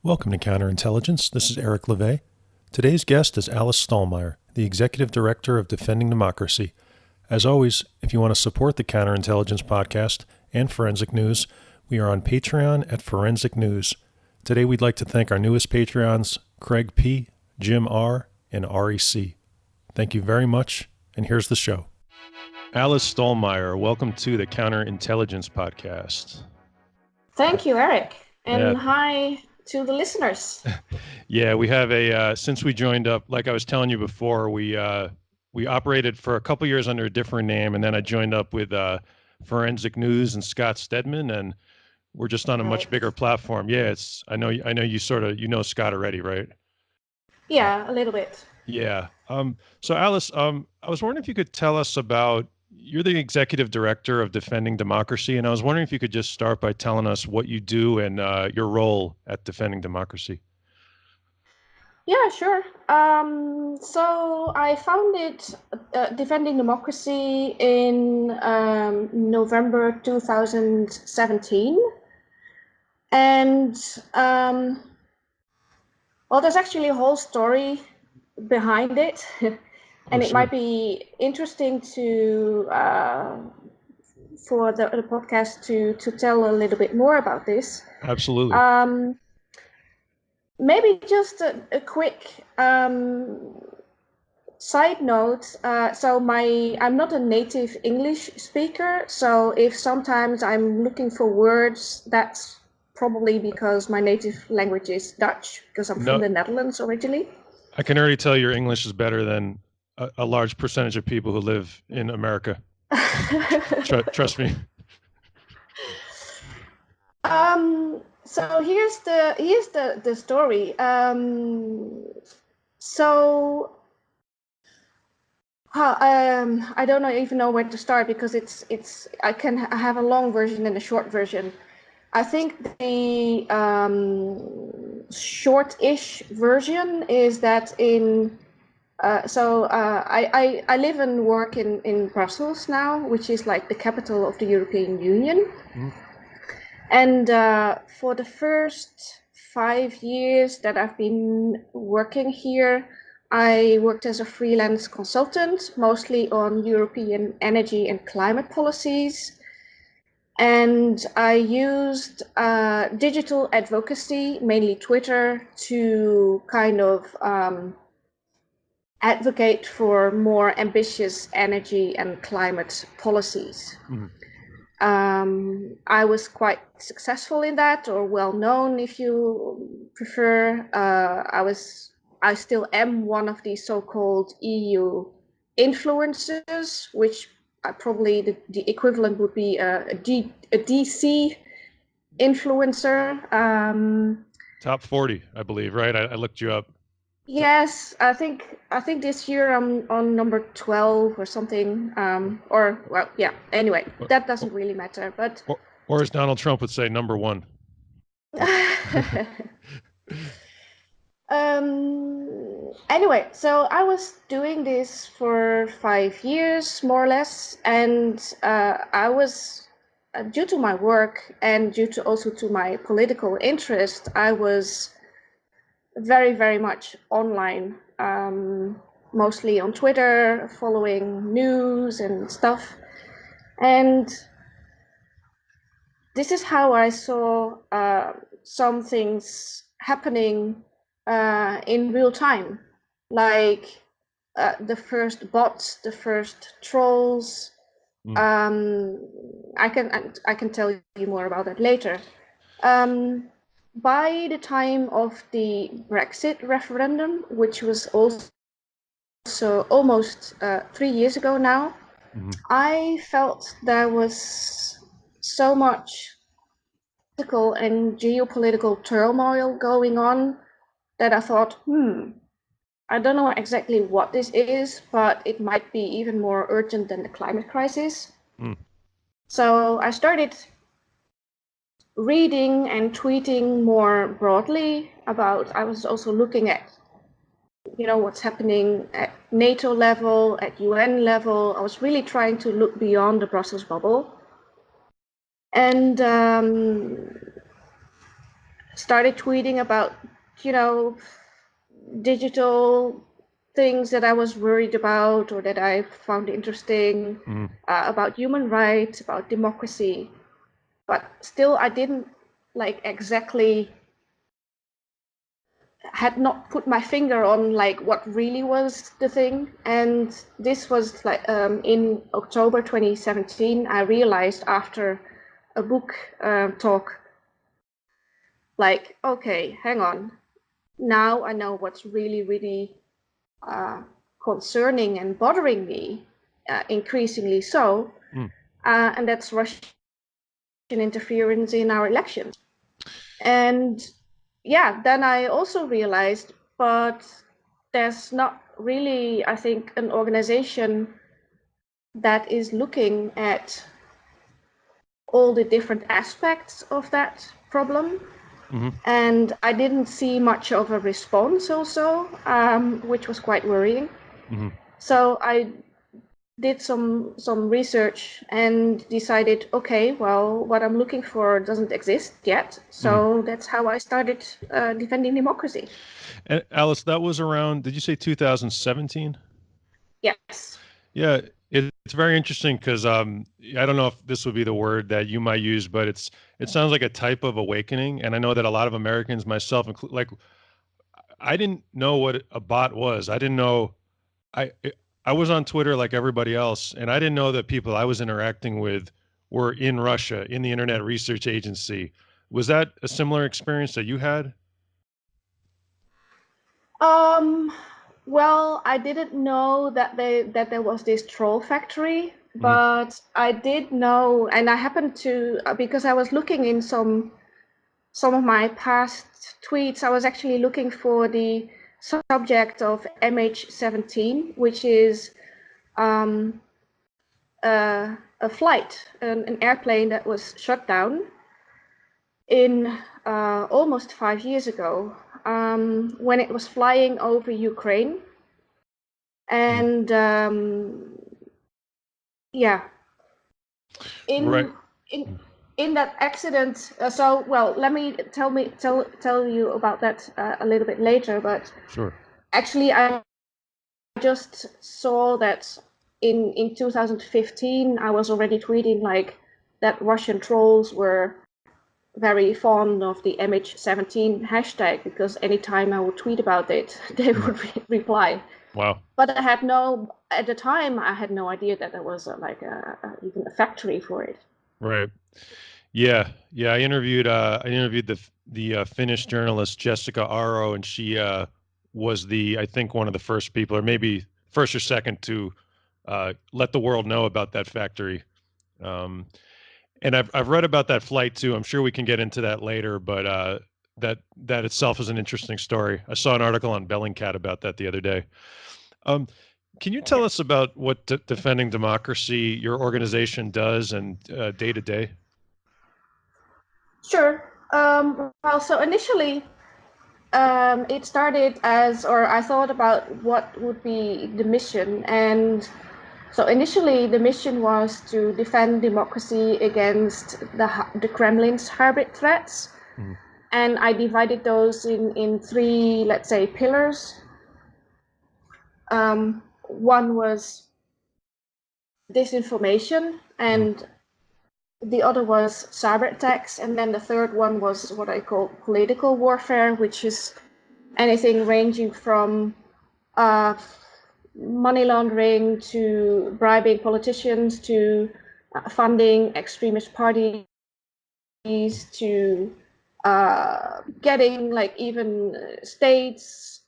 Welcome to Counterintelligence. This is Eric Levay. Today's guest is Alice Stollmeyer, the Executive Director of Defending Democracy. As always, if you want to support the Counterintelligence podcast and Forensic News, we are on Patreon at Forensic News. Today we'd like to thank our newest Patreons, Craig P., Jim R., and REC. Thank you very much, and here's the show. Alice Stollmeyer, welcome to the Counterintelligence podcast. Thank you, Eric. And Yeah. Hi to the listeners. Yeah, we have since we joined up, like I was telling you before, we operated for a couple years under a different name, and then I joined up with Forensic News and Scott Stedman, and we're just on a much bigger platform. Yeah, I know you sort of, you know Scott already, right? Yeah, a little bit. Yeah. So Alice, I was wondering if you could tell us about, you're the Executive Director of Defending Democracy, and I was wondering if you could just start by telling us what you do and your role at Defending Democracy. Yeah, sure. So I founded Defending Democracy in November 2017. And well, there's actually a whole story behind it. And it might be interesting to for the podcast to tell a little bit more about this. Absolutely. Maybe just a quick side note. So I'm not a native English speaker. So if sometimes I'm looking for words, that's probably because my native language is Dutch, because I'm from the Netherlands originally. I can already tell your English is better than a large percentage of people who live in America. Trust me. So here's the story. I don't even know where to start, because I have a long version and a short version. I think the short-ish version is that I live and work in Brussels now, which is like the capital of the European Union. Mm-hmm. And for the first 5 years that I've been working here, I worked as a freelance consultant, mostly on European energy and climate policies. And I used digital advocacy, mainly Twitter, to kind of advocate for more ambitious energy and climate policies. Mm-hmm. I was quite successful in that, or well known if you prefer. I still am one of these so-called EU influencers, which probably the equivalent would be a DC influencer. Top 40, I believe, right? I looked you up. Yes, I think this year I'm on number 12 or something. Anyway, that doesn't really matter. But or as Donald Trump would say, number one. Anyway, so I was doing this for 5 years, more or less, and I was, due to my work and due to also to my political interest, I was very, very much online, mostly on Twitter, following news and stuff. And this is how I saw some things happening in real time, like the first bots, the first trolls. I can tell you more about that later. By the time of the Brexit referendum, which was also almost 3 years ago now, I felt there was so much political and geopolitical turmoil going on that I thought, I don't know exactly what this is, but it might be even more urgent than the climate crisis. So I started reading and tweeting more broadly about, I was also looking at, what's happening at NATO level, at UN level. I was really trying to look beyond the Brussels bubble. And started tweeting about, you know, digital things that I was worried about or that I found interesting, about human rights, about democracy. But still, I didn't like exactly had not put my finger on like what really was the thing. And this was like in October 2017, I realized after a book talk, like, okay, hang on. Now I know what's really, really concerning and bothering me, increasingly so, and that's Russian interference in our elections. And yeah, then I also realized, but there's not really, I think, an organization that is looking at all the different aspects of that problem. And I didn't see much of a response also, which was quite worrying. So I did some research and decided, okay, well, what I'm looking for doesn't exist yet. So that's how I started defending democracy. And Alice, that was around, did you say 2017? Yes. Yeah, it's very interesting because I don't know if this would be the word that you might use, but it sounds like a type of awakening. And I know that a lot of Americans, myself, like I didn't know what a bot was. I didn't know I I was on Twitter like everybody else, and I didn't know that people I was interacting with were in Russia in the Internet Research Agency. Was that a similar experience that you had? Um, well, I didn't know that there was this troll factory, Hmm. but I did know, and I happened to because I was looking in some of my past tweets, I was actually looking for the subject of MH17, which is um, a flight, an airplane that was shut down in almost 5 years ago, when it was flying over Ukraine. And yeah, Right. in in in that accident. So well, let me tell you about that a little bit later. But Sure. actually, I just saw that in 2015, I was already tweeting like that Russian trolls were very fond of the MH17 hashtag, because anytime I would tweet about it, they would reply. Wow. But I had no, at the time, I had no idea that there was even a factory for it. Right. Yeah. Yeah. I interviewed the Finnish journalist Jessica Aro, and she was I think one of the first people, or maybe first or second, to let the world know about that factory. Um, And I've read about that flight too. I'm sure we can get into that later, but that itself is an interesting story. I saw an article on Bellingcat about that the other day. Um, can you tell Yeah. us about what Defending Democracy, your organization, does and day to day? Sure. Well, so initially, it started as, or I thought about what would be the mission. And so initially, the mission was to defend democracy against the Kremlin's hybrid threats. Mhm. And I divided those in three, let's say, pillars. One was disinformation, Mhm. and the other was cyber attacks, and then the third one was what I call political warfare, which is anything ranging from uh, money laundering to bribing politicians to funding extremist parties to getting like even states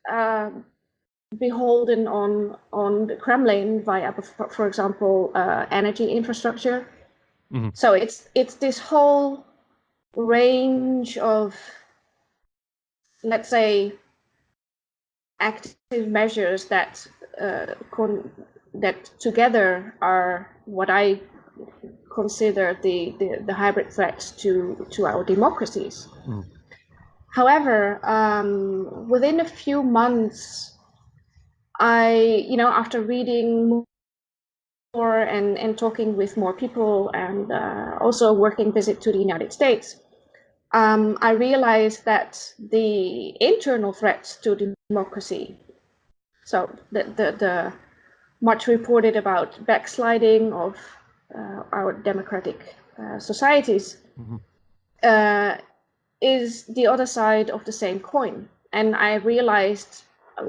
beholden on the Kremlin via, for example, energy infrastructure. Mhm. So it's this whole range of, let's say, active measures that that together are what I consider the hybrid threats to our democracies. Mhm. However, within a few months, after reading more and talking with more people, and also working visit to the United States, I realized that the internal threats to democracy, so the much reported about backsliding of our democratic societies, Hmm. uh, is the other side of the same coin. And I realized uh,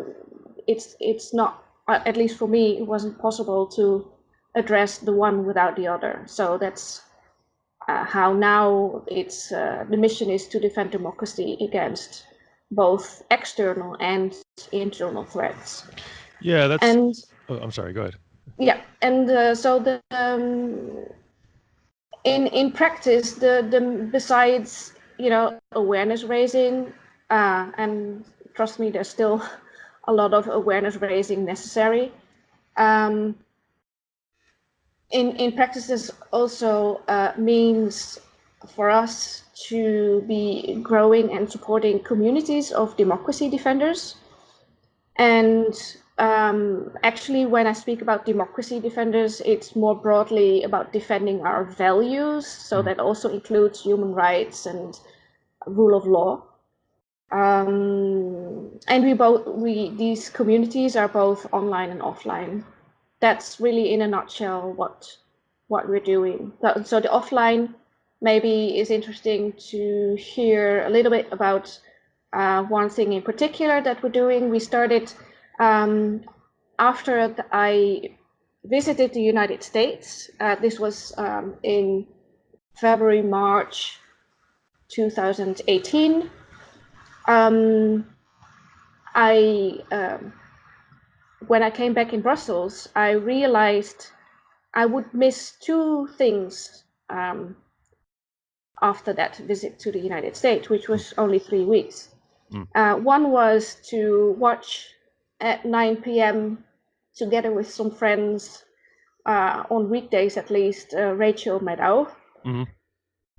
it's not, at least for me, it wasn't possible to address the one without the other. So that's how now the mission is to defend democracy against both external and internal threats. Yeah, that's. And Oh, I'm sorry. Go ahead. yeah, and so the in practice, the besides awareness raising, and trust me, there's still a lot of awareness raising necessary. Um, in practice, this also means for us to be growing and supporting communities of democracy defenders. And actually, when I speak about democracy defenders, it's more broadly about defending our values. So Mhm. that also includes human rights and rule of law. And these communities are both online and offline. That's really in a nutshell what we're doing. So the offline maybe is interesting to hear a little bit about one thing in particular that we're doing. We started after I visited the United States. This was in February, March 2018. Um, I When I came back in Brussels, I realized I would miss two things after that visit to the United States, which was only 3 weeks. Mm. One was to watch at 9 p.m. together with some friends, on weekdays at least, Rachel Maddow. Hmm.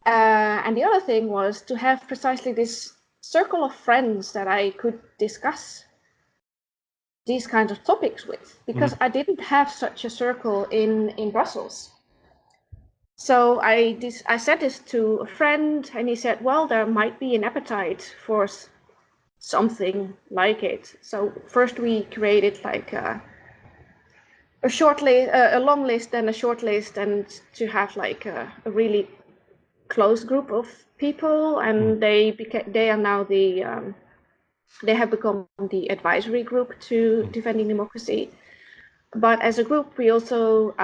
And the other thing was to have precisely this circle of friends that I could discuss these kinds of topics with, because Hmm. I didn't have such a circle in Brussels. So I said this to a friend, and he said, "Well, there might be an appetite for something like it." So first we created like a short list, a long list, and a short list, and to have like a really close group of people, Mm. and they are now they have become the advisory group to Mm. defending democracy. But as a group, we also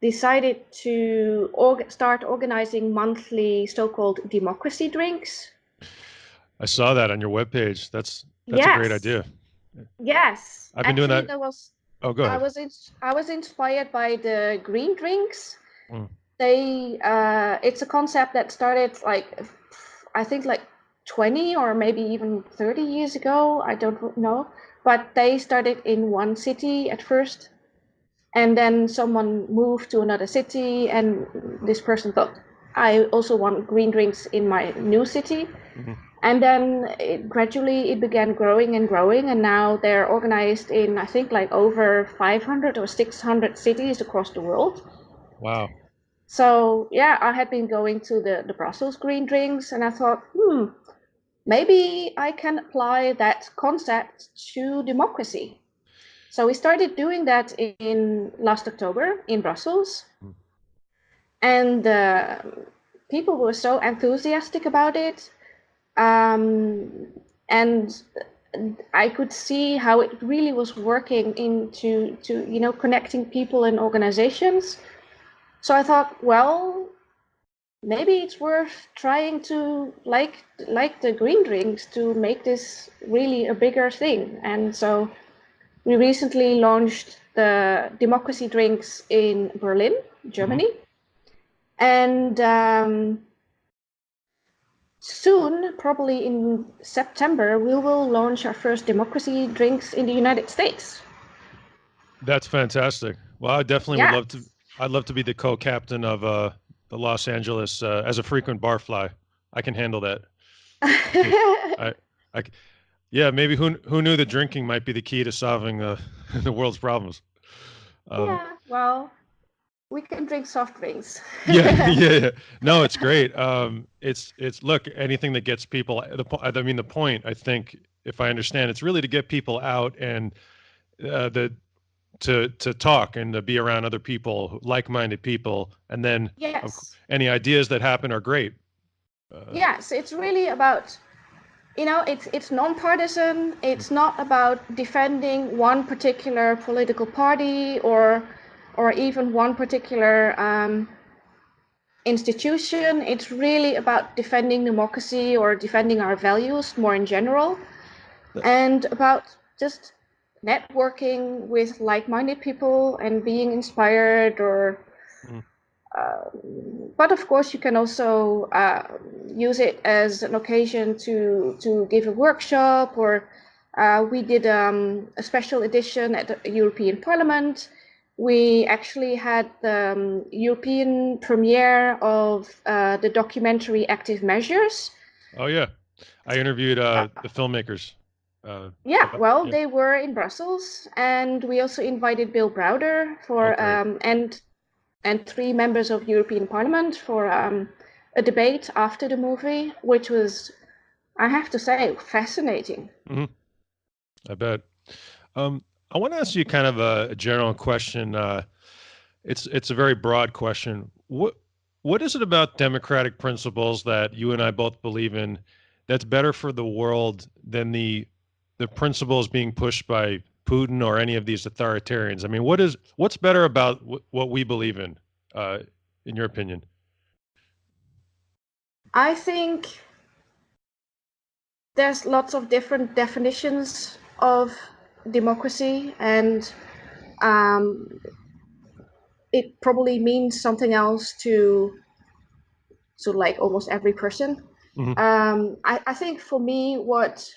decided to start organizing monthly so-called democracy drinks. I saw that on your webpage. That's a great Yes, idea. yes. I've been doing Actually, that. there was Oh, go ahead. I was inspired by the green drinks. Mm. It's a concept that started like I think like 20 or maybe even 30 years ago. I don't know, but they started in one city at first, and then someone moved to another city, and this person thought, I also want green drinks in my new city. Hmm. And then gradually it began growing and growing, and now they're organized in, I think, like over 500 or 600 cities across the world. Wow. So yeah, I had been going to the Brussels green drinks, and I thought, maybe I can apply that concept to democracy. So we started doing that in last October in Brussels, Mm. and people were so enthusiastic about it, um, and I could see how it really was working into connecting people and organizations. So I thought, well, maybe it's worth trying to like the green drinks to make this really a bigger thing. And so we recently launched the democracy drinks in Berlin, Hmm. Germany, and soon, probably in September, we will launch our first democracy drinks in the United States. That's fantastic. Well, I definitely would Yeah. love to. I'd love to be the co-captain of the Los Angeles as a frequent barfly. I can handle that. I, I, yeah, maybe who knew that drinking might be the key to solving the world's problems. Um, Yeah, well, We can drink soft drinks. Yeah, yeah. No, it's great. It's look, anything that gets people. I mean, the point. I think, if I understand, it's really to get people out and the to talk and to be around other people, like-minded people, and then Yes. any ideas that happen are great. Yes, it's really about, it's non-partisan. It's not about defending one particular political party or even one particular institution. It's really about defending democracy or defending our values more in general, and about just networking with like-minded people and being inspired. Or Mm. but of course you can also use it as an occasion to give a workshop. Or we did a special edition at the European Parliament. We actually had the European premiere of the documentary Active Measures. Oh yeah, I interviewed the filmmakers. Yeah, well, Yeah. they were in Brussels, and we also invited Bill Browder Oh for great. and three members of European Parliament for a debate after the movie, which was, I have to say, fascinating. Hmm. I bet. Um, I want to ask you kind of a general question. It's a very broad question. What is it about democratic principles that you and I both believe in that's better for the world than the principles being pushed by Putin or any of these authoritarians? I mean, what's better about what we believe uh, in your opinion? I think there's lots of different definitions of democracy, and um, it probably means something else to like almost every person. Hmm. I think for me, what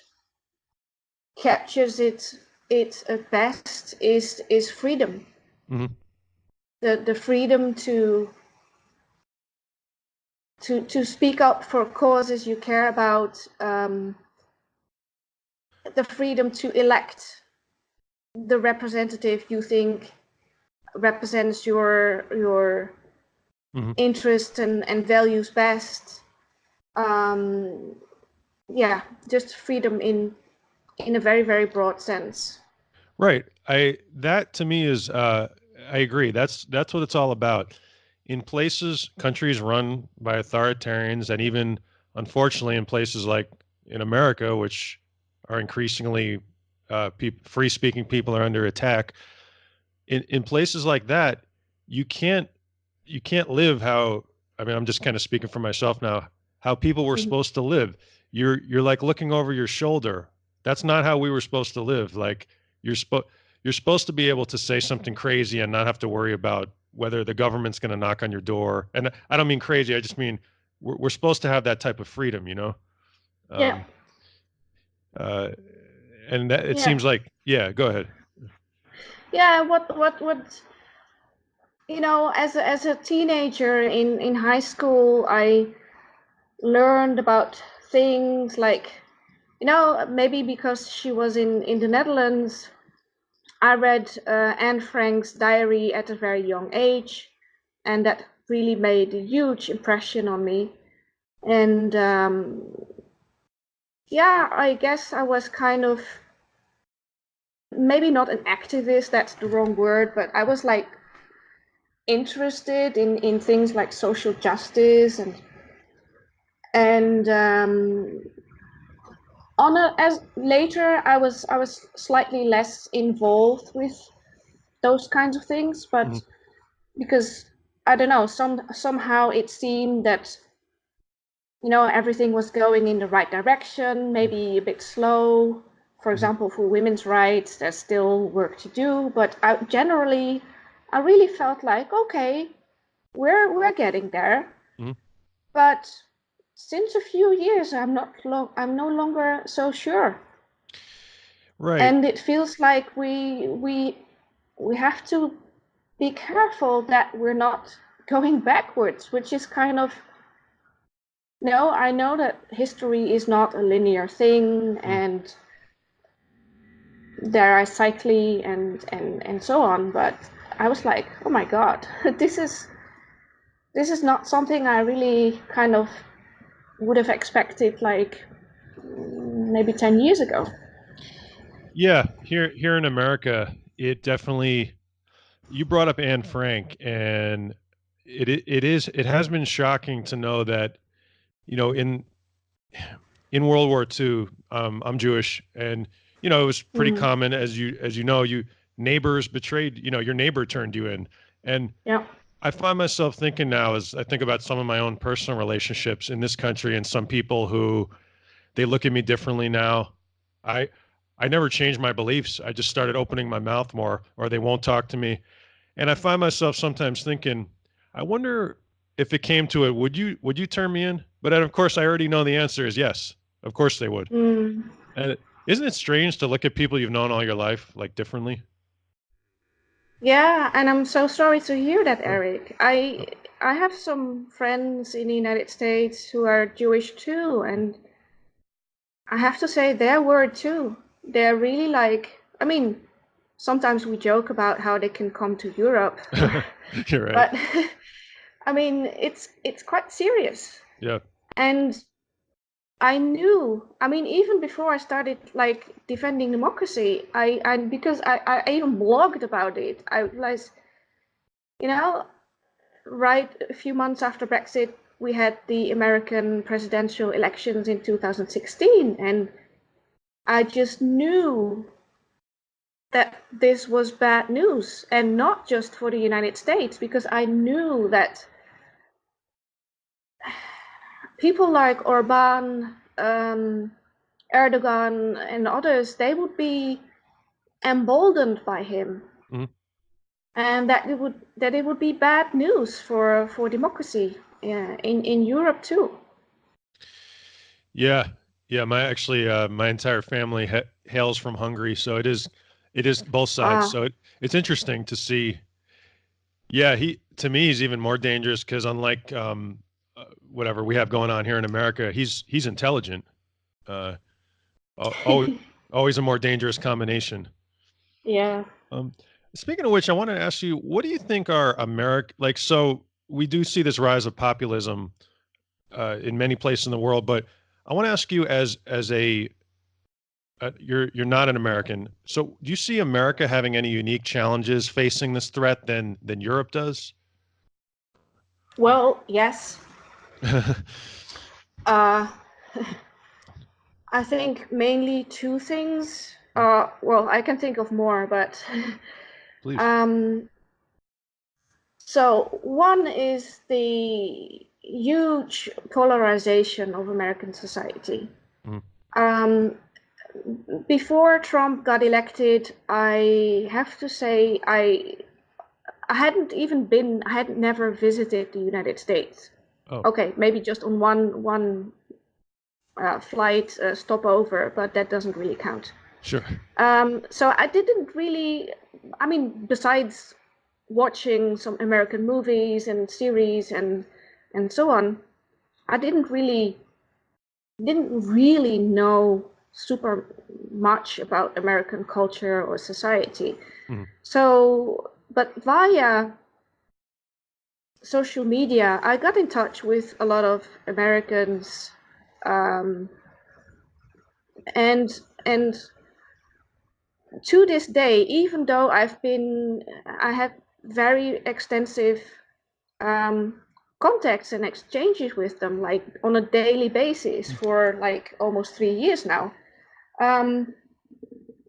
captures it at best is freedom. Hmm. The freedom to speak up for causes you care about, the freedom to elect the representative you think represents your Hmm. interests and values best. Um, yeah, just freedom in a very, very broad sense. Right. That to me is I agree. That's what it's all about. In places, countries run by authoritarians, and even unfortunately in places like in America, which are increasingly free speaking people are under attack. In places like that, you can't you can't live how, I mean, I'm just kind of speaking for myself now, how people were supposed to live. You're like looking over your shoulder. That's not how we were supposed to live. Like you're supposed you're supposed to be able to say something crazy and not have to worry about whether the government's going to knock on your door. And I don't mean crazy. I just mean we're supposed to have that type of freedom, you know? Yeah, Um, uh, and that, it yeah, seems like, yeah, go ahead. yeah. What as a teenager in high school, I learned about things like, maybe because she was in the Netherlands, I read Anne Frank's diary at a very young age, and that really made a huge impression on me. And yeah, I guess I was kind of, maybe not an activist, that's the wrong word, but I was like interested in things like social justice and on a, as later I was slightly less involved with those kinds of things, Mhm. but because I don't know, somehow it seemed that everything was going in the right direction, maybe a bit slow. For Mhm. example, for women's rights, there's still work to do, but generally, I really felt like, okay, we're getting there. Mhm. But since a few years, I'm no longer so sure, Right. and it feels like we have to be careful that we're not going backwards, which is kind of, no, I know that history is not a linear thing, Mhm. and there are cycli and so on, but I was like, oh my God, this is not something I really kind of would have expected like maybe 10 years ago. Yeah, here in America, it definitely. You brought up Anne Frank, and it has been shocking to know that in World War II, I'm Jewish, and it was pretty Mm, common, as you know, you neighbors betrayed. Your neighbor turned you in, and yeah. I find myself thinking now as I think about some of my own personal relationships in this country and some people who they look at me differently now. I I never changed my beliefs. I just started opening my mouth more, or they won't talk to me. And I find myself sometimes thinking, I wonder if it came to it, would you turn me in? But then, of course, I already know the answer is yes. Of course they would. Mm. And isn't it strange to look at people you've known all your life like differently? Yeah, and I'm so sorry to hear that, Oh, Eric. oh, I have some friends in the United States who are Jewish too, and I have to say they're worried too. They're really like, I mean, sometimes we joke about how they can come to Europe, you're right. but I mean, it's quite serious. Yeah. And I knew, I mean, even before I started like defending democracy, I because I even blogged about it. I realized, you know, right a few months after Brexit, we had the American presidential elections in 2016, and I just knew that this was bad news, and not just for the United States, because I knew that people like Orban, Erdogan, and others, they would be emboldened by him, Mhm. and that it would be bad news for democracy, in Europe too. Yeah. Yeah. My entire family hails from Hungary. So it is both sides. Ah, So it's interesting to see. Yeah. To me, he's even more dangerous because unlike, whatever we have going on here in America, he's intelligent. Uh, oh, always a more dangerous combination. yeah. Um, Speaking of which, I want to ask you, what do you think are American like? So we do see this rise of populism in many places in the world, but I want to ask you, as a you're not an American, so do you see America having any unique challenges facing this threat than Europe does? Well, yes. Uh, I think mainly two things. Well, I can think of more, but Please. um, so one is the huge polarization of American society. Mm, Um, Before Trump got elected, I have to say I had never visited the United States. oh, Okay, maybe just on one flight stopover, but that doesn't really count. sure. So I didn't really, I mean, besides watching some American movies and series and so on, I didn't really know super much about American culture or society. Mm, So, but via social media, I got in touch with a lot of Americans, um, and to this day, even though I had very extensive um, contacts and exchanges with them, like on a daily basis for like almost 3 years now. Um,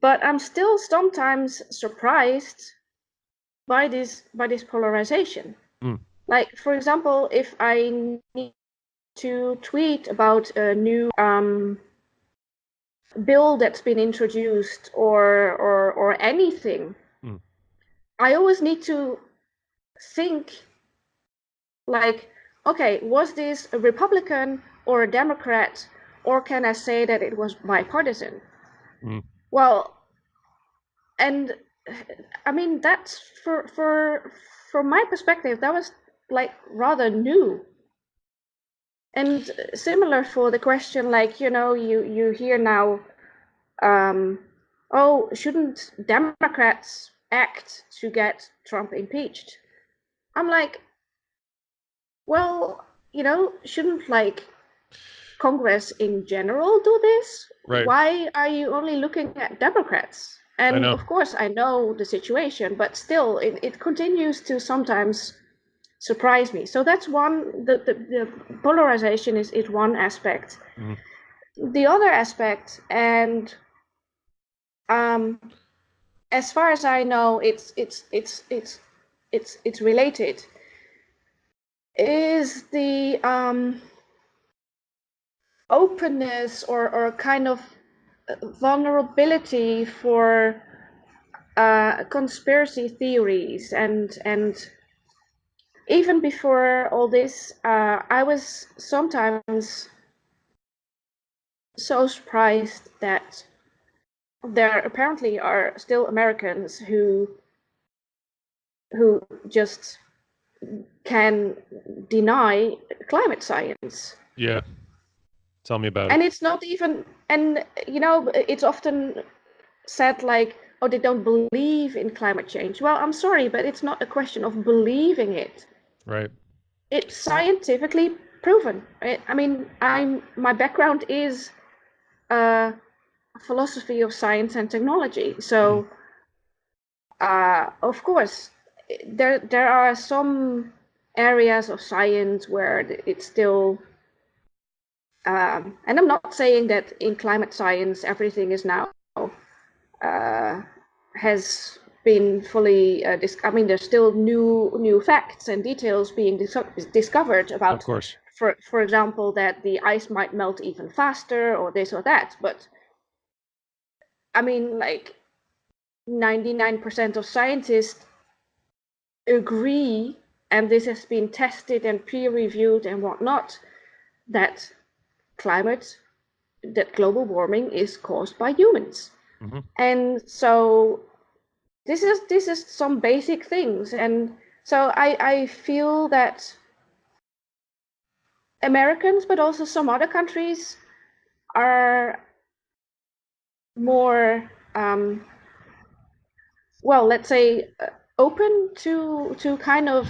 but I'm still sometimes surprised by this polarization. mm, Like, for example, if I need to tweet about a new bill that's been introduced, or anything, mm, I always need to think like, okay, was this a Republican or a Democrat, or can I say that it was bipartisan? mm. Well, and I mean that's for from my perspective, that was like rather new. And similar for the question, like, you hear now, um, oh, shouldn't Democrats act to get Trump impeached. I'm like, well, shouldn't like Congress in general do this? Right. Why are you only looking at Democrats? I And know. of course, I know the situation, but still, it continues to sometimes surprise me. So that's one, the polarization is one aspect. The other aspect, and as far as I know, it's related, is the openness or kind of vulnerability for conspiracy theories. And even before all this, I was sometimes so surprised that there apparently are still Americans who just can deny climate science. Yeah. Tell me about And it. it's not even, and it's often said like, oh, they don't believe in climate change. Well, I'm sorry, but it's not a question of believing it. Right. It's scientifically proven. I mean, my background is philosophy of science and technology. So, of course, there are some areas of science where it's still, and I'm not saying that in climate science everything is now has been fully I mean, there's still new facts and details being discovered Of about, course. for example, that the ice might melt even faster or this or that. But I mean, like 99% of scientists agree, and this has been tested and peer reviewed and whatnot, that global warming is caused by humans. And so this is some basic things. And so I feel that Americans, but also some other countries, are more well, let's say, open to kind of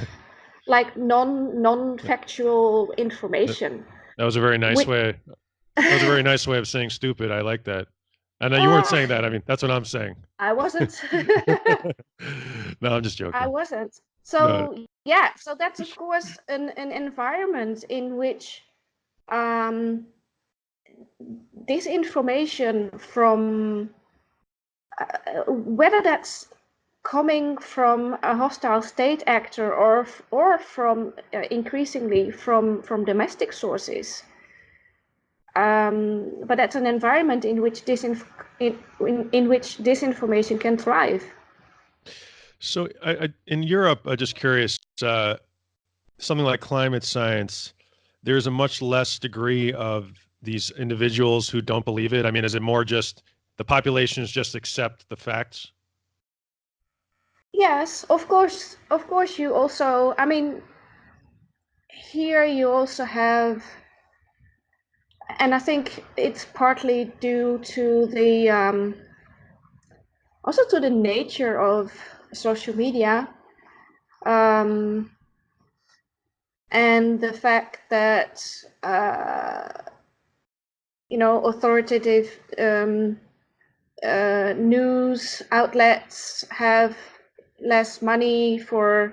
like non-factual information. That was a very nice Which, way. That was a very nice way of saying stupid. I like that. I know you weren't uh, saying that. I mean, that's what I'm saying. I wasn't. No, I'm just I joking. wasn't. No. So yeah, so that's of course an environment in which um, disinformation from whether that's coming from a hostile state actor or from increasingly from domestic sources. But that's an environment in which in which disinformation can thrive. So in Europe, I'm just curious, something like climate science, there's a much less degree of these individuals who don't believe it. I mean, is it more just the populations just accept the facts? Yes, of course. Of course, you also. I mean, here you also have, and I think it's partly due to the also to the nature of social media, um, and the fact that authoritative news outlets have less money for.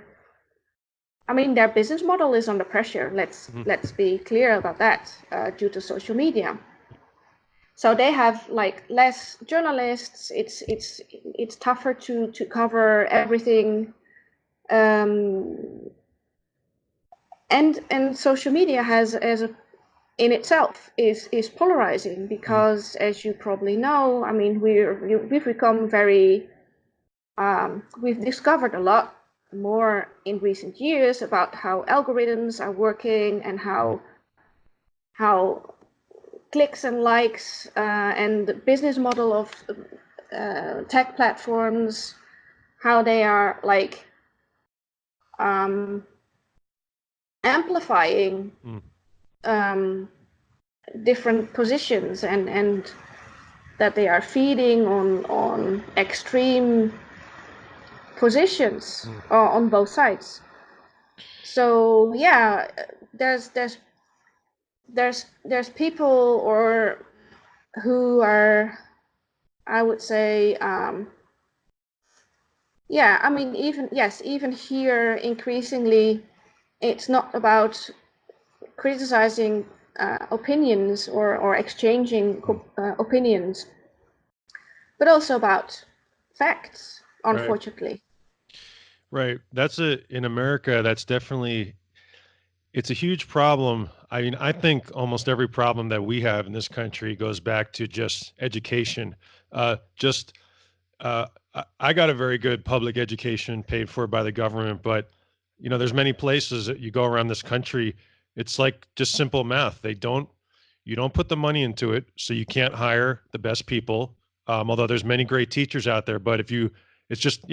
I mean, their business model is under pressure. Let's be clear about that, due to social media. So they have like less journalists. It's tougher to cover everything, um, and social media has as a in itself is polarizing because, as you probably know, I mean, we've become very we've discovered a lot more in recent years about how algorithms are working and how clicks and likes and the business model of tech platforms, how they are like amplifying different positions, and that they are feeding on extreme positions on both sides. So yeah, there's there's there's people or who are, I would say, yeah, I mean, even here, increasingly, it's not about criticizing opinions or exchanging opinions, but also about facts, Right. unfortunately. Right. In America, that's definitely, it's a huge problem. I mean, I think almost every problem that we have in this country goes back to just education. Just I got a very good public education paid for by the government, but there's many places that you go around this country. It's like just simple math. You don't put the money into it, so you can't hire the best people. Although there's many great teachers out there, but it's just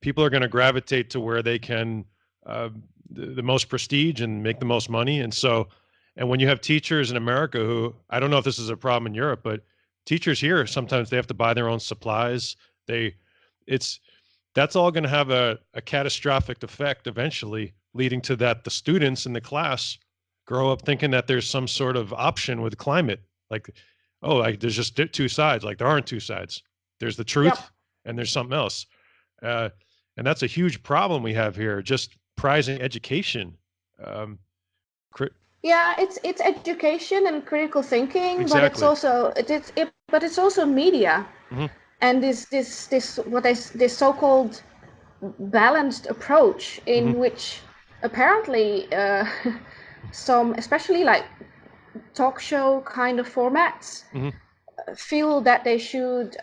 people are going to gravitate to where they can uh, the most prestige and make the most money. And when you have teachers in America who, I don't know if this is a problem in Europe, but teachers here sometimes they have to buy their own supplies. They it's That's all going to have a catastrophic effect eventually, leading to that the students in the class grow up thinking that there's some sort of option with climate. Like, oh, there's just two sides. Like, there aren't two sides. There's the Yep. truth and there's something else. Uh, and that's a huge problem we have here, just prizing education. Um, Yeah, it's education and critical thinking, but it's exactly. also but it's also media Hmm. and this so-called balanced approach Hmm. in which apparently some, especially like talk show kind of formats, Hmm. feel that they should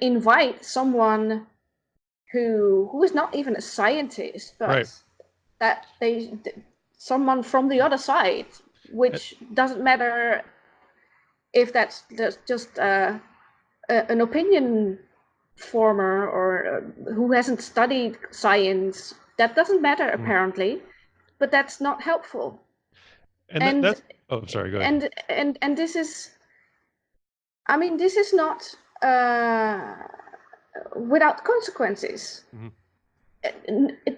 invite someone who is not even a scientist, Right. but that someone from the other side, Uh, which doesn't matter if that's just an opinion former or who hasn't studied science. That doesn't matter mm. apparently, but that's not helpful. And And that's, oh, sorry, go ahead. and this is, I mean, this is not without consequences. Hmm.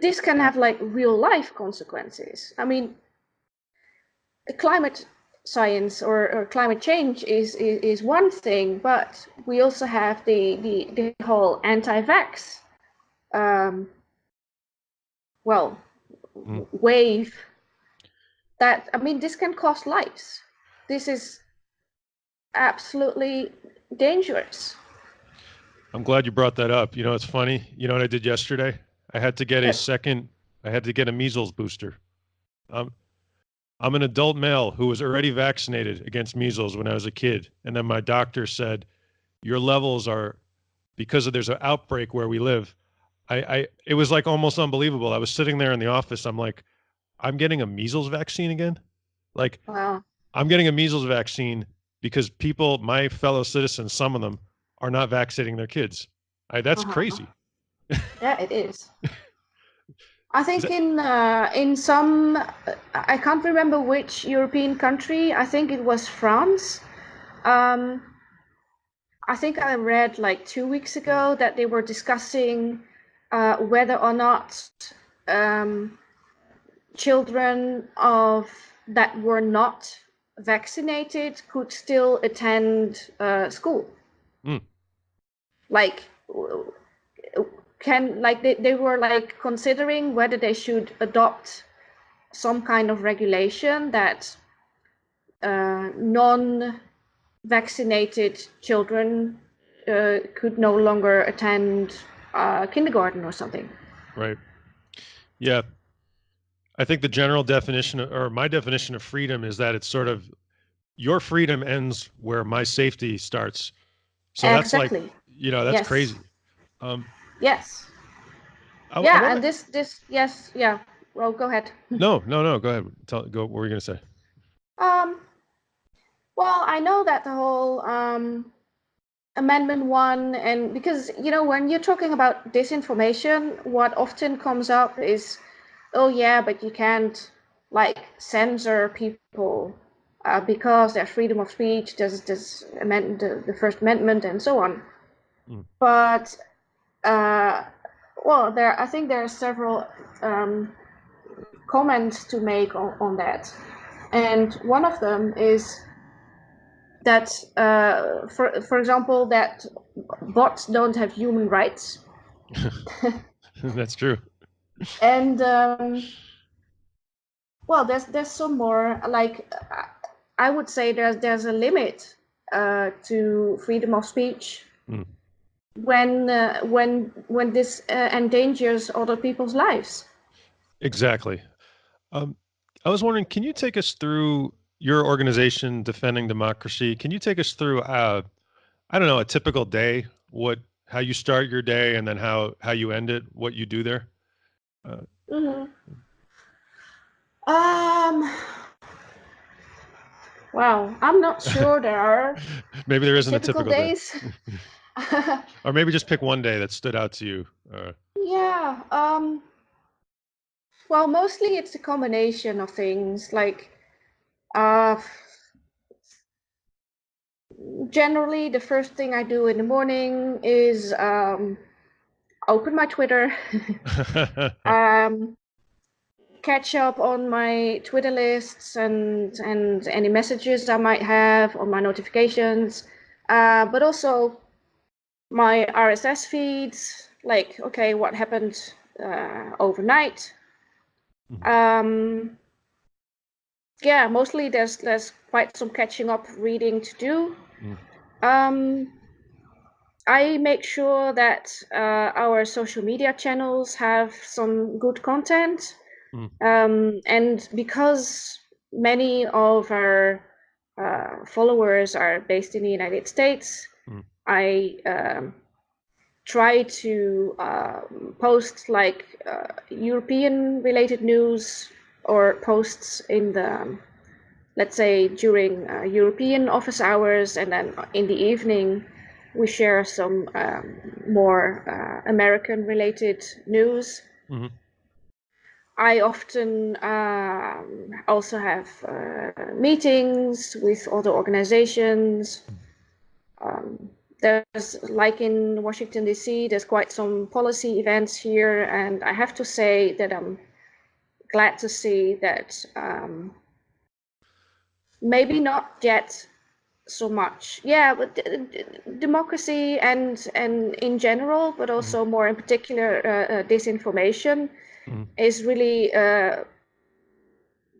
This can have like real life consequences. I mean, climate science or climate change is one thing, but we also have the whole anti-vax um, well Hmm. wave. That, I mean, this can cost lives. This is absolutely dangerous. I'm glad you brought that up. It's funny. You know what I did yesterday? I had to get a Uh, second, I had to get a measles booster. Um, I'm an adult male who was already vaccinated against measles when I was a kid. And then my doctor said, your levels are, because of there's an outbreak where we live. It was like almost unbelievable. I was sitting there in the office. I'm like, I'm getting a measles vaccine again. Like, wow. I'm getting a measles vaccine because people, my fellow citizens, some of them are not vaccinating their kids. That's Uh-huh. crazy. Yeah, it is. I Is think that, in some, I can't remember which European country. I think it was France. Um, I think I read like 2 weeks ago that they were discussing whether or not um, children of that were not vaccinated could still attend school. mm, Like, can like they were like considering whether they should adopt some kind of regulation that non-vaccinated children could no longer attend kindergarten or something. right. Yeah. I think the general definition or my definition of freedom is that it's sort of your freedom ends where my safety starts. So that's like, Exactly. that's Yes. crazy. Um, Yes. I Yeah, want and to, this yes, yeah. Well, go ahead. no, no, no, go ahead. Go, what were you going to say? Um, well, I know that the whole Amendment 1, and because, when you're talking about disinformation, what often comes up is, oh, yeah, but you can't like censor people because there's freedom of speech, there's this the First Amendment, and so on. Mm, But Well, I think there are several comments to make on that, and one of them is that, for example, that bots don't have human rights, That's true. and well, there's some more, like, I would say there's a limit to freedom of speech Mm, when this endangers other people's lives. exactly. Um, I was wondering, can you take us through your organization, Defending Democracy? Can you take us through, I don't know, a typical day, how you start your day, and then how you end it, what you do there? Uh, Mhm. Um, well, I'm not sure there are maybe there isn't a typical typical day, days. or maybe just pick one day that stood out to you. Yeah, well, mostly it's a combination of things. Like, uh, generally, the first thing I do in the morning is open my Twitter, um, catch up on my Twitter lists and any messages I might have on my notifications, but also my RSS feeds. Like, okay, what happened overnight? Mhm, Um, yeah, mostly there's quite some catching up reading to do. mhm, Um, I make sure that our social media channels have some good content. mhm, And because many of our followers are based in the United States, mhm, I try to post like European related news or posts in the, let's say, during European office hours, and then in the evening we share some more American related news. mhm, I often also have meetings with other organizations. Um, there's, like in Washington, D.C., there's quite some policy events here, and I have to say that I'm glad to see that maybe not yet so much. Yeah, but democracy and in general, but mhm, also more in particular, disinformation mhm, is really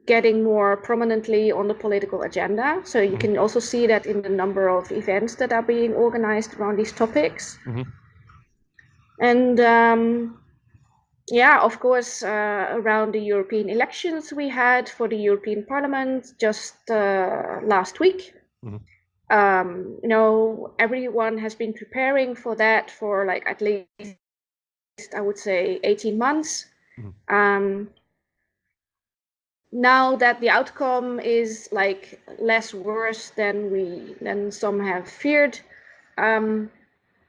getting more prominently on the political agenda. So you mhm, can also see that in the number of events that are being organized around these topics. mhm, And yeah, of course, around the European elections we had for the European Parliament just last week. mhm, Everyone has been preparing for that for like at least, I would say, 18 months. mhm. Um, Now that the outcome is like less worse than some have feared, um,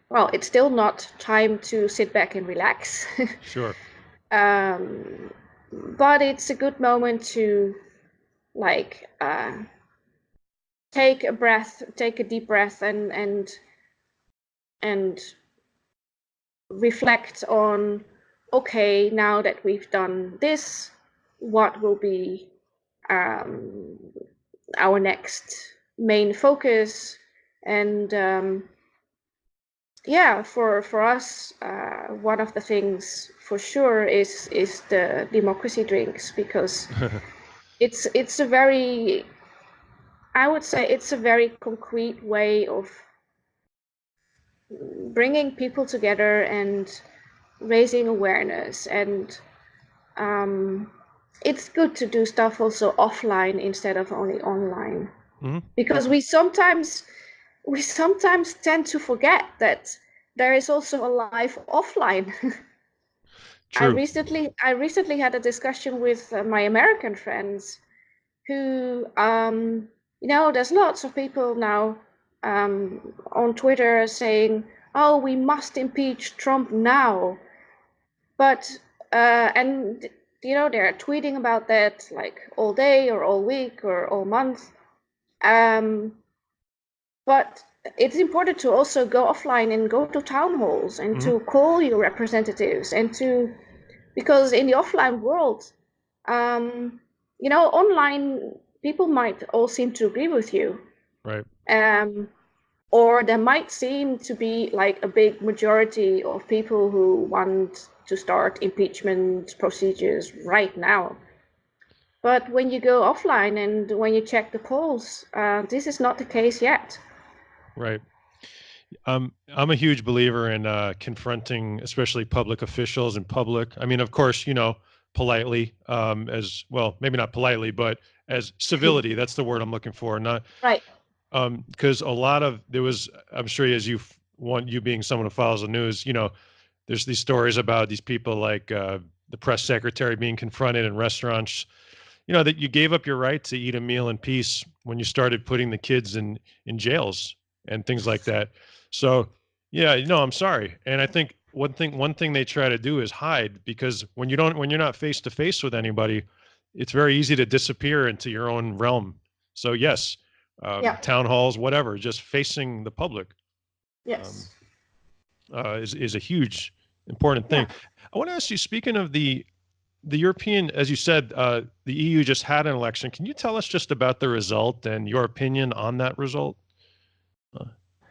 well, it's still not time to sit back and relax. Sure. um, but it's a good moment to like take a deep breath, and reflect on, okay, now that we've done this, what will be um, our next main focus. And yeah, for us, one of the things for sure is the democracy drinks, because it's a very, I would say, it's a very concrete way of bringing people together and raising awareness. And it's good to do stuff also offline instead of only online, Mhm. because we sometimes tend to forget that there is also a life offline. I True. recently I recently had a discussion with my American friends who, there's lots of people now on Twitter saying, "Oh, we must impeach Trump now," but and they're tweeting about that like all day or all week or all month. Um, but it's important to also go offline and go to town halls and to call your representatives and to, because in the offline world, online people might all seem to agree with you. Right. Or there might seem to be like a big majority of people who want to start impeachment procedures right now. But when you go offline and when you check the polls, this is not the case yet. Right. I'm a huge believer in confronting, especially public officials in public. I mean, of course, politely, as well, maybe not politely, but as civility. That's the word I'm looking for. Not Right. because there was, I'm sure, as you being someone who follows the news, there's these stories about these people like the press secretary being confronted in restaurants, that you gave up your right to eat a meal in peace when you started putting the kids in jails and things like that. So, yeah, I'm sorry. And I think one thing they try to do is hide, because when you're not face to face with anybody, it's very easy to disappear into your own realm. So yes, Yeah. town halls, whatever, just facing the public Yes. is a huge important thing. Yeah. I want to ask you, speaking of the European, as you said, the EU just had an election. Can you tell us just about the result and your opinion on that result?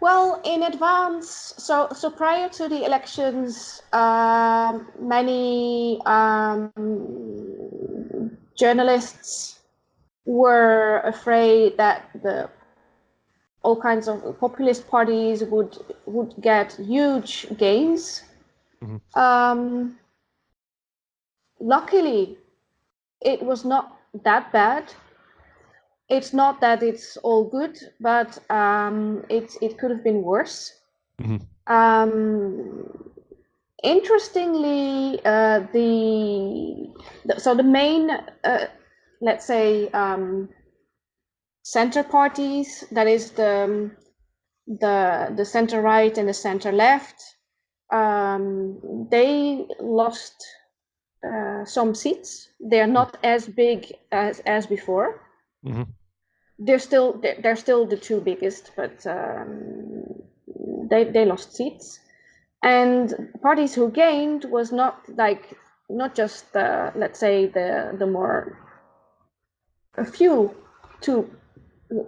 Well, in advance, so prior to the elections, many journalists were afraid that all kinds of populist parties would get huge gains. Mhm. Luckily, it was not that bad. It's not that it's all good, but it could have been worse. Mhm. Interestingly, the main, let's say, center parties, that is the center right and the center left, they lost some seats. They're not as big as before. Mhm. They're still the two biggest, but they lost seats. And parties who gained was not just let's say the more a few two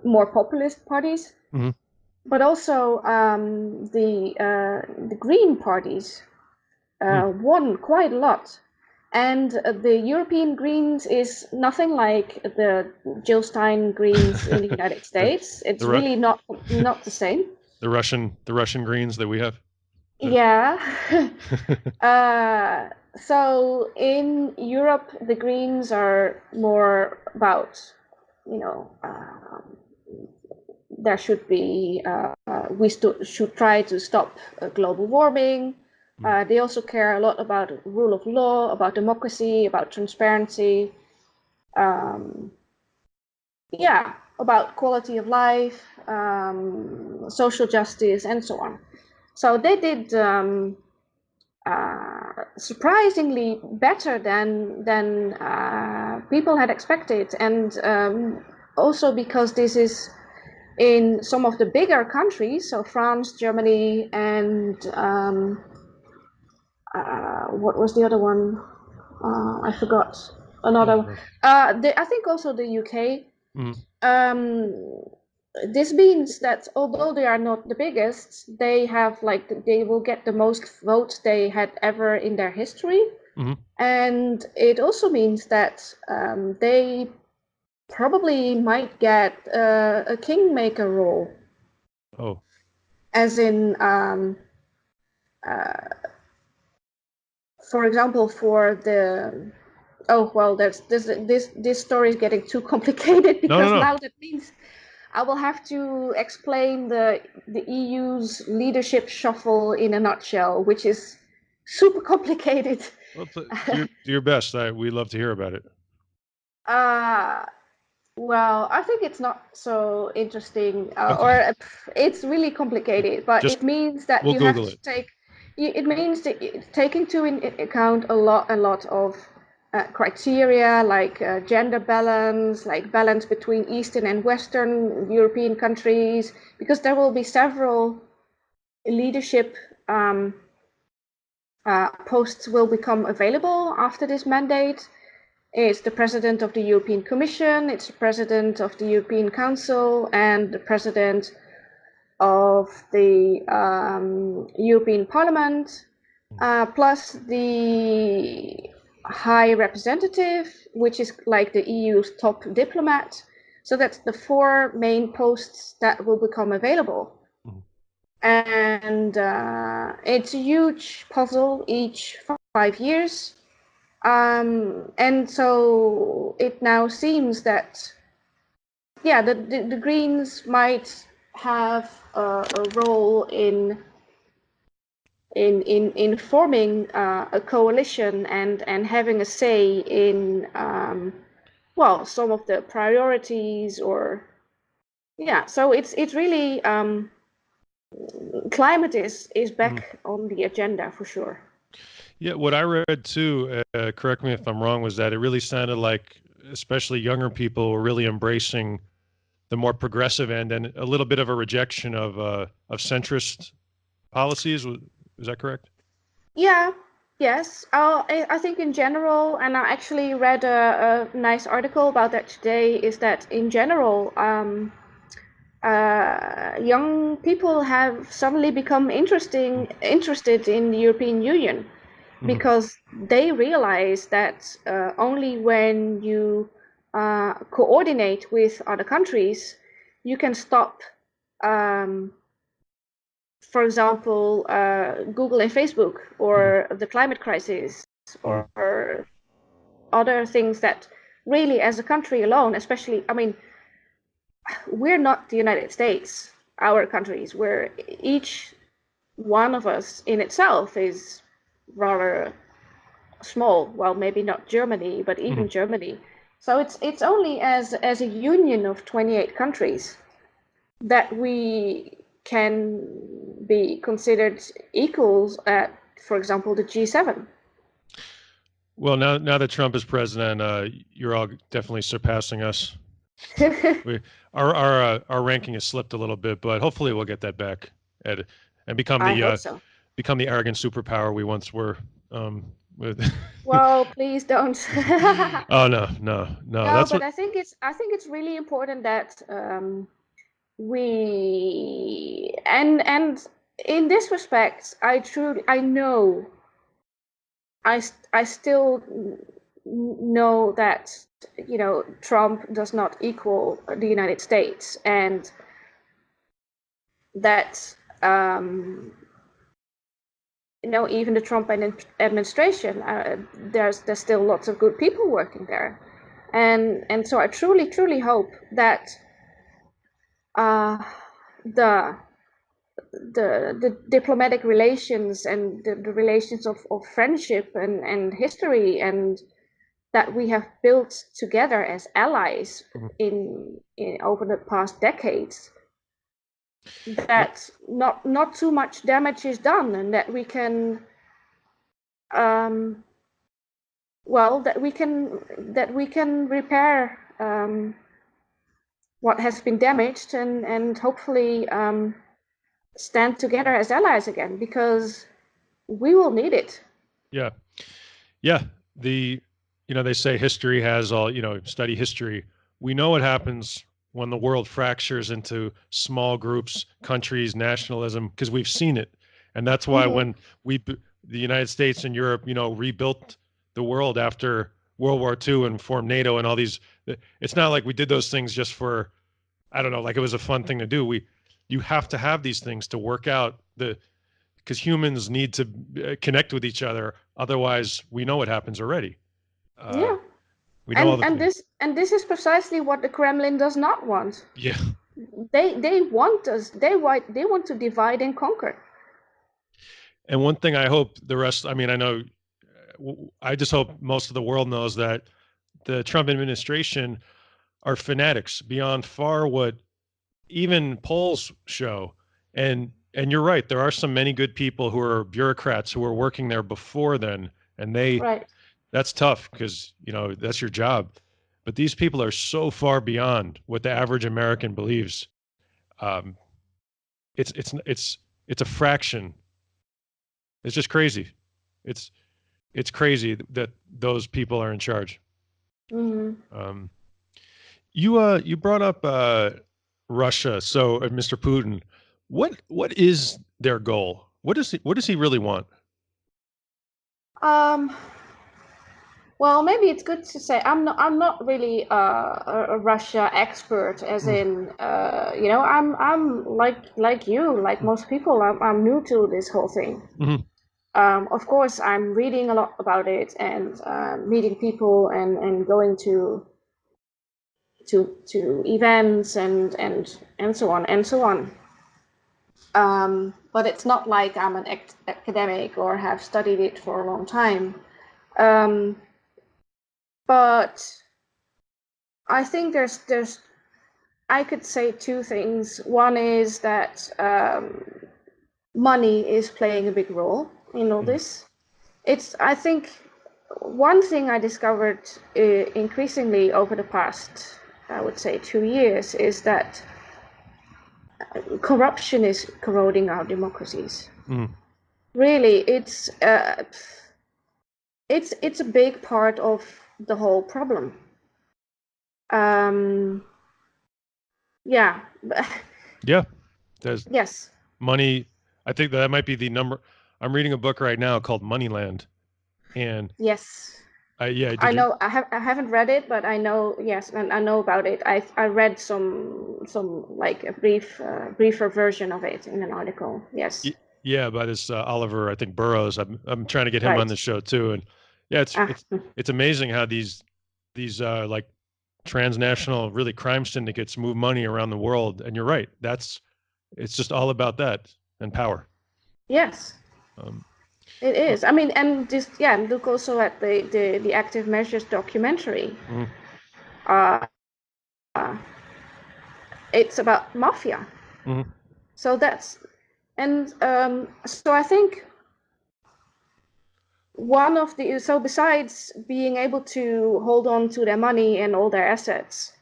more populist parties, Mhm. but also the Green parties won quite a lot. And the European Greens is nothing like the Jill Stein Greens in the United the States. It's the Ru- really not the same. the Russian Greens that we have. Yeah. So in Europe, the Greens are more about, you know, there should be, should try to stop global warming. They also care a lot about rule of law, about democracy, about transparency, yeah, about quality of life, social justice, and so on. So they did surprisingly better than people had expected, and also because this is in some of the bigger countries, so France, Germany, and what was the other one? I forgot. Another. I think also the UK. Mhm. This means that although they are not the biggest, they will get the most votes they had ever in their history. Mhm. And it also means that they probably might get a kingmaker role, Oh. as in, for example, for the. Oh well, this story is getting too complicated No, no, because no. now that means I will have to explain the EU's leadership shuffle in a nutshell, which is super complicated. Well, do your best. We love to hear about it. uh, well, I think it's not so interesting, Okay. or it's really complicated, but Just it means that we'll you have Google to it. take. It means that take into account a lot of criteria like gender balance, like balance between Eastern and Western European countries, because there will be several leadership posts will become available after this mandate. It's the president of the European Commission, it's the president of the European Council, and the president of the European Parliament, plus the High Representative, which is like the EU's top diplomat. So that's the 4 main posts that will become available. And it's a huge puzzle each 5 years. And so it now seems that, yeah, the Greens might have a role in forming a coalition and having a say in well, some of the priorities, or yeah. So it's really climate is back on the agenda for sure. Yeah, what I read too, correct me if I'm wrong, was that it really sounded like, especially younger people, were really embracing the more progressive end and a little bit of a rejection of centrist policies. Is that correct? Yeah. Yes. I think in general, and I actually read a nice article about that today, is that in general, young people have suddenly become interested in the European Union, because they realize that only when you coordinate with other countries, you can stop, for example, Google and Facebook, or the climate crisis, or other things that really, as a country alone, especially, I mean, we're not the United States, our countries, where each one of us in itself is rather small. Well, maybe not Germany, but even Germany. So it's only as a union of 28 countries that we can be considered equals at, for example, the G7. Well, now that Trump is president, you're all definitely surpassing us. Our ranking has slipped a little bit, but hopefully we'll get that back, Ed, and become I hope so. the arrogant superpower we once were. Well, please don't. Oh no. No, That's but what. I think it's really important that we and in this respect, I know I still know that, you know, Trump does not equal the United States, and that you know, even the Trump administration, there's still lots of good people working there, and so I truly hope that the diplomatic relations and the relations of friendship and history, and that we have built together as allies in over the past decades, that not too much damage is done, and that we can well, that we can repair what has been damaged, and hopefully stand together as allies again, because we will need it. Yeah. They say history has all. Study history. We know what happens when the world fractures into small groups, countries, nationalism, because we've seen it, and that's why when the United States and Europe, rebuilt the world after World War II and formed NATO and all these. It's not like we did those things just for, I don't know, like it was a fun thing to do. You have to have these things to work out because humans need to connect with each other. Otherwise, we know what happens already. Yeah. We know and this is precisely what the Kremlin does not want. Yeah. They want us. They want to divide and conquer. And one thing I hope I know, I just hope most of the world knows that the Trump administration are fanatics beyond far what even polls show. And you're right, there are many good people who are bureaucrats who were working there before then, and Right. That's tough because, that's your job. But these people are so far beyond what the average American believes. Um, it's a fraction. It's just crazy. It's it's crazy that those people are in charge. Hmm. Um, you brought up Russia, so Mr. Putin. What is their goal? What does he really want? Um, well, maybe it's good to say I'm not really a Russia expert, as Mm, in I'm like you, like mm, most people. I'm new to this whole thing. mhm. Of course, I'm reading a lot about it and meeting people and going to events and so on and so on. But it's not like I'm an academic or have studied it for a long time. Um, but I think there's I could say two things. One is that money is playing a big role in all Mm, this. It's I think one thing I discovered increasingly over the past, I would say, 2 years is that corruption is corroding our democracies. mm. Really, it's a big part of the whole problem. Um, yeah, Yeah, there's yes, money. I think that might be the number. I'm reading a book right now called Moneyland, and yes. yeah, I did you? know. I haven't read it, but I know. Yes, and I know about it. I read some like a briefer version of it in an article. Yes, Yeah, by this Oliver, I think Burrows. I'm trying to get him on right. the show too, and yeah, it's Ah, it's it's amazing how these like transnational really crime syndicates move money around the world. And you're right, it's just all about that and power. yes, Um, it uh, is. I mean, and just yeah, look also at the active measures documentary. mhm, Uh, it's about mafia. mhm, So that's and so I think one of the so besides being able to hold on to their money and all their assets,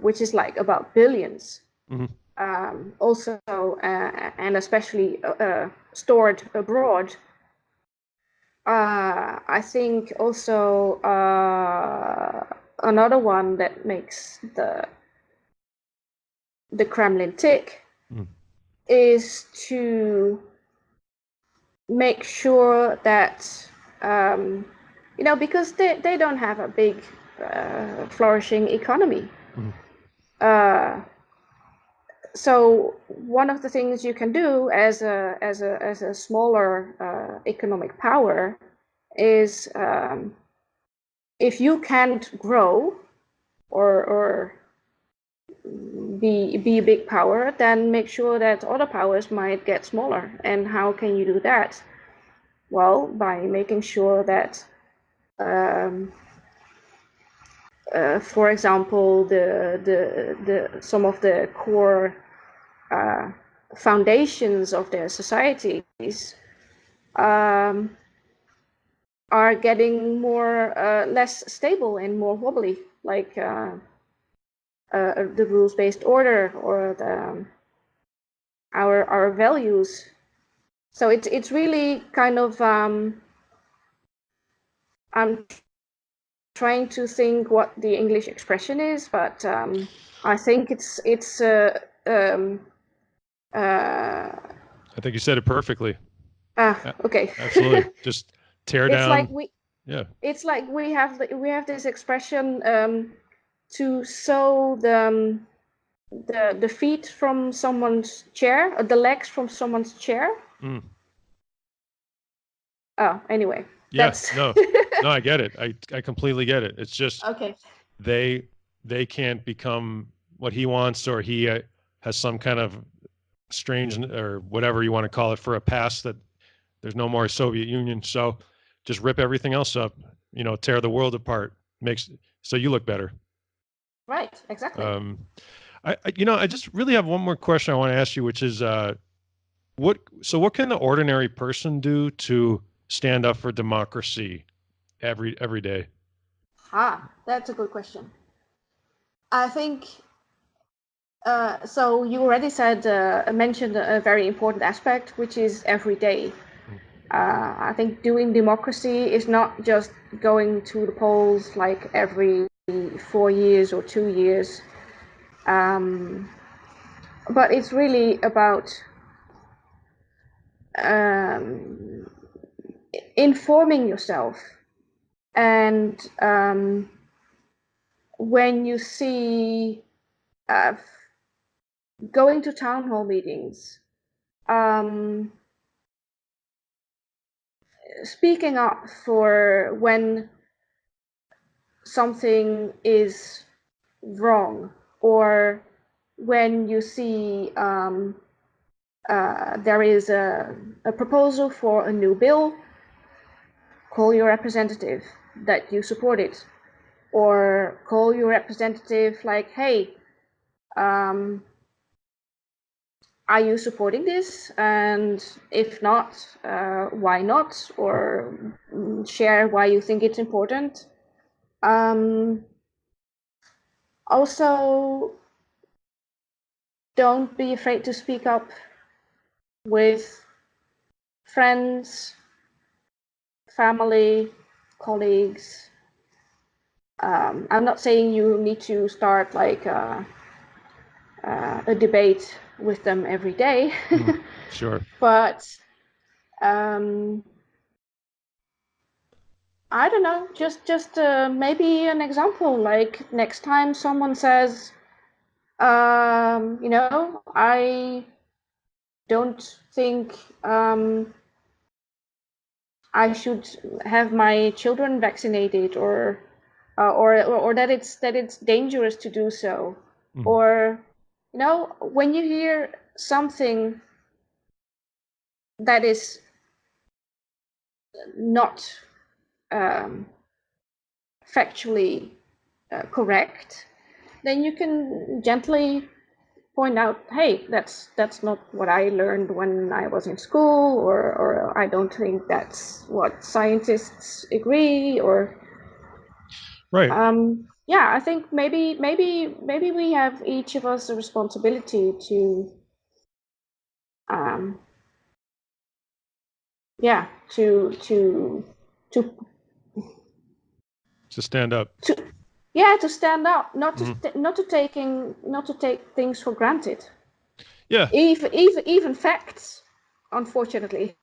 which is like about billions, mhm, also and especially stored abroad. I think also another one that makes the Kremlin tick mhm, is to make sure that um, because they don't have a big flourishing economy. mhm, Uh, so one of the things you can do as a smaller economic power is if you can't grow or be a big power, then make sure that other powers might get smaller. And how can you do that? Well, by making sure that um, for example, the some of the core uh, foundations of their societies um, are getting more less stable and more wobbly, like the rules-based order or our values. So it's really kind of I'm trying to think what the English expression is, but I think it's um, uh, I think you said it perfectly. okay. Absolutely, just tear it's like down. we Yeah. it's like we have this expression to sew the feet from someone's chair, or the legs from someone's chair. Mm. Oh, anyway, Yeah. that's No. No, I get it. I completely get it. It's just okay. they they can't become what he wants, or he has some kind of strange or whatever you want to call it for a past that there's no more Soviet Union. So just rip everything else up, tear the world apart. Makes so you look better. Right, exactly. Um, I just really have one more question I want to ask you, which is, what can the ordinary person do to stand up for democracy? every day? That's a good question. I think so. You already mentioned a very important aspect, which is every day. I think doing democracy is not just going to the polls like every 4 years or 2 years, but it's really about informing yourself. And when you see going to town hall meetings, speaking up for when something is wrong, or when you see there is a proposal for a new bill, call your representative that you support it, or call your representative like, hey, are you supporting this? And if not, why not? Or share why you think it's important. Also, don't be afraid to speak up with friends, family, colleagues. I'm not saying you need to start like a debate with them every day. Sure. But I don't know, just maybe an example, like next time someone says, I don't think I should have my children vaccinated, or that it's dangerous to do so, or when you hear something that is not factually correct, then you can gently point out, hey, that's not what I learned when I was in school, or I don't think that's what scientists agree, or Right. yeah, I think maybe we have each of us a responsibility to yeah, to stand up. to stand up, not to take things for granted. Yeah. Even facts, unfortunately.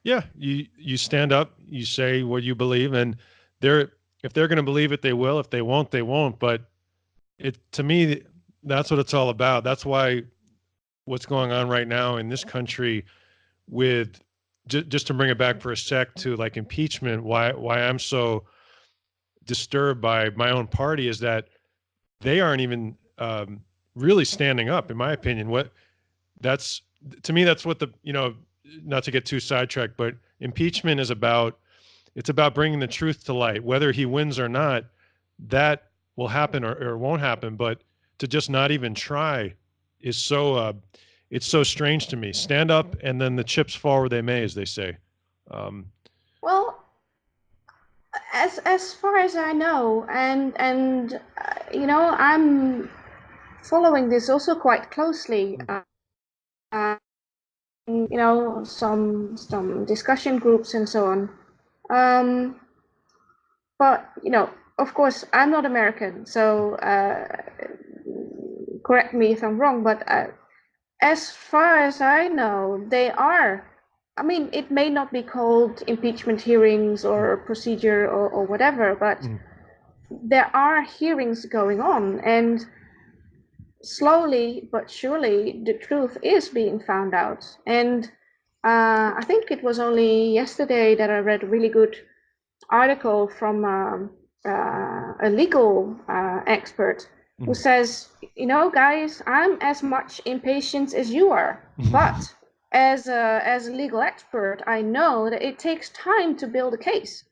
Yeah. You stand up, you say what you believe, and if they're going to believe it, they will. If they won't, they won't. But to me, that's what it's all about. That's why what's going on right now in this country with just to bring it back for a sec to like impeachment, why I'm so disturbed by my own party is that they aren't even really standing up, in my opinion. That's to me, that's what not to get too sidetracked, but impeachment is about. It's about bringing the truth to light, whether he wins or not. That will happen or won't happen, but to just not even try is it's so strange to me. Stand up, and then the chips fall where they may, as they say. Well, as far as I know, and I'm following this also quite closely. Some discussion groups and so on. But of course, I'm not American, so correct me if I'm wrong. But as far as I know, they are. I mean, it may not be called impeachment hearings or procedure or whatever, but there are hearings going on, and slowly but surely the truth is being found out. And I think it was only yesterday that I read a really good article from a legal expert who says, guys, I'm as much impatient as you are, but as a legal expert, I know that it takes time to build a case.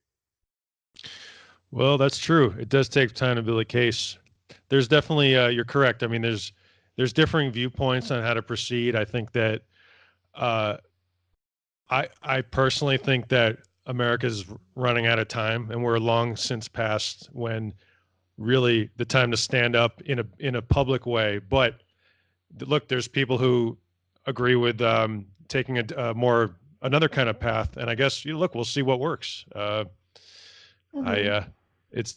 Well, that's true. It does take time to build a case. There's definitely you're correct. I mean, there's differing viewpoints on how to proceed. I think that I personally think that America's running out of time, and we're long since past when really the time to stand up in a public way. But look, there's people who agree with taking a more another kind of path, and I guess look, we'll see what works. Mm-hmm. It's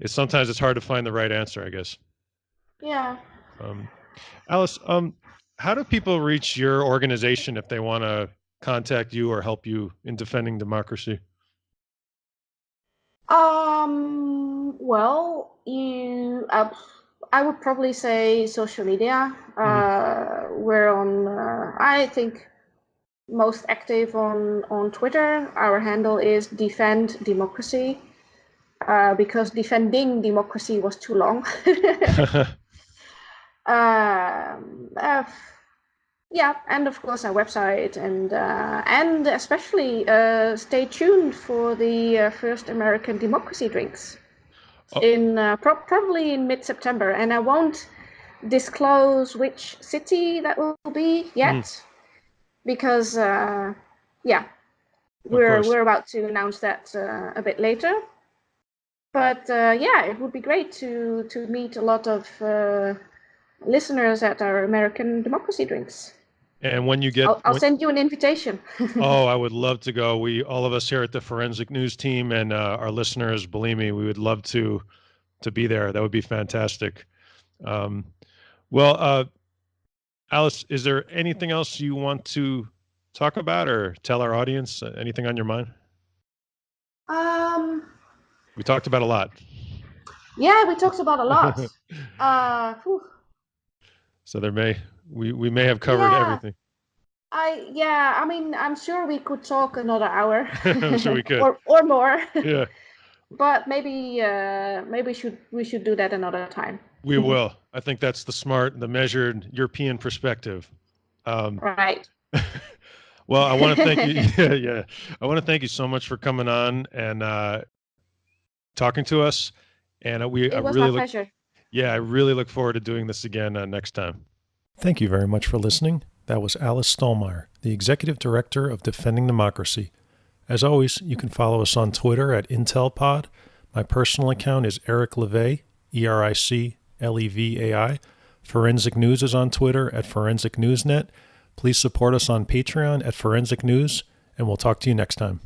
sometimes it's hard to find the right answer, I guess. Yeah. Alice, how do people reach your organization if they want to contact you or help you in defending democracy? Well, I would probably say social media. We're on, I think, most active on Twitter. Our handle is Defend Democracy, because defending democracy was too long. Yeah, and of course our website, and especially stay tuned for the first American democracy drinks in probably in mid-September, and I won't disclose which city that will be yet because yeah, we're about to announce that a bit later. But yeah, it would be great to meet a lot of listeners at our American democracy drinks. And when you get, I'll send you an invitation. oh, I would love to go. All of us here at the Forensic News team and our listeners, believe me, we would love to be there. That would be fantastic. Well, Alice, is there anything else you want to talk about or tell our audience? Anything on your mind? We talked about a lot. Yeah, we talked about a lot. So we may have covered everything. I mean, I'm sure we could talk another hour. I'm sure we could. or more. Yeah. But maybe we should do that another time. We will. I think that's the measured European perspective. Right. Well, I want to thank you. Yeah. I want to thank you so much for coming on and talking to us. And it was my pleasure. Yeah, I really look forward to doing this again next time. Thank you very much for listening. That was Alice Stollmeyer, the Executive Director of Defending Democracy. As always, you can follow us on Twitter at IntelPod. My personal account is Eric Levay, EricLevai. Forensic News is on Twitter at Forensic Newsnet. Please support us on Patreon at Forensic News, and we'll talk to you next time.